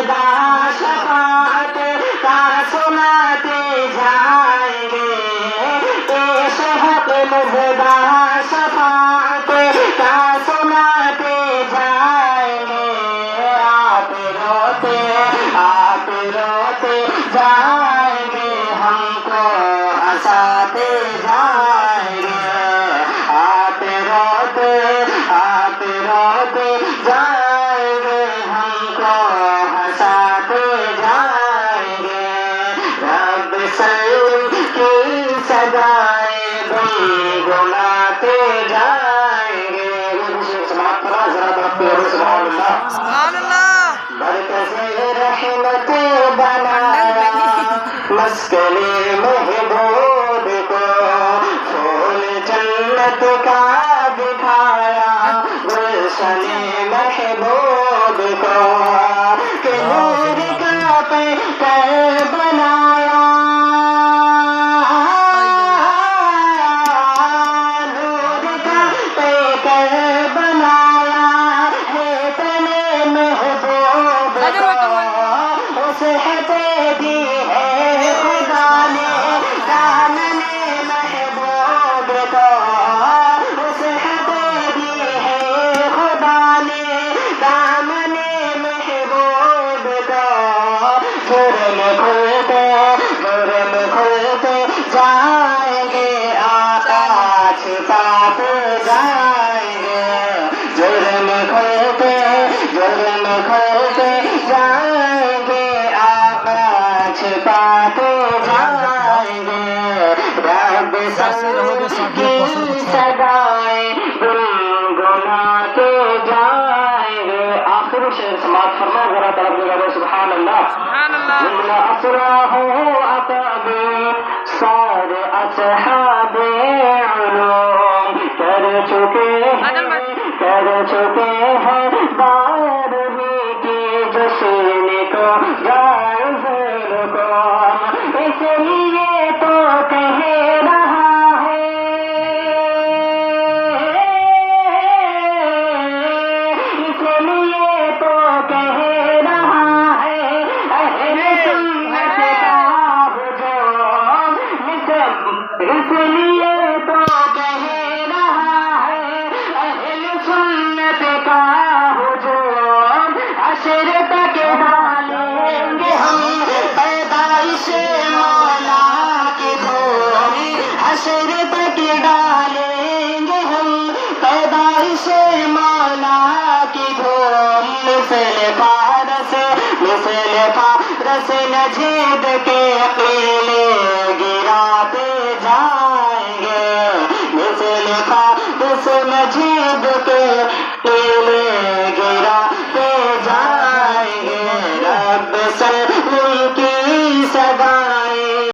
मुजदा शफाअत का सुनाते जाएंगे, पेश हक मुजदा शफाअत का सुनाते जाएंगे। आप रोते जाएंगे, हमको हंसाते जाएंगे। आप रोते जाएंगे, हमको हंसाते जाएंगे। रब सल्लम की सदाएं गुनगुनाते जाएंगे। समाप्त करा जरा सुभान अल्लाह। मरकज़े रहमत बनाया मस्कने महबूब को, फूल जन्नत का दिखाया गुलशने महबूब को, कि नूर का पैकर बनाया, नूर का पैकर बनाया है तने महबूब को, उसहते दी है खुदा ने दामने महबूब को, उसहते दी है खुदा ने दामने महबूब को। जुर्म खुलते जाएंगे, आका छुपाते जाएंगे। जुर्म खुलते जाएंगे, आका छुपाते जाएंगे। रब सल्लम की सदाएं गुनगुनाते जाएंगे। आखिरी शेर समाप्त फरमा जरा तरफ लगा सुभान अल्लाह। जुमला असराहो अताबे सारे असहाबे उलूम कर चुके हैं बारहवीं की जश्न को जायज़ को, इसलिए तो कह रहा है, इसलिए तो कह रहा है अहले सुन्नत का हुजूम, इसलिए तो कह रहा है अहले सुन्नत का हुजूम। हश्र तक डालेंगे हम पैदाइश मौला की धूम, हश्र तक डालेंगे हम पैदाइश मौला की धूम। मिसल फारस नजीद के कीले गिराते जाएंगे, मिसल फारस नजीद के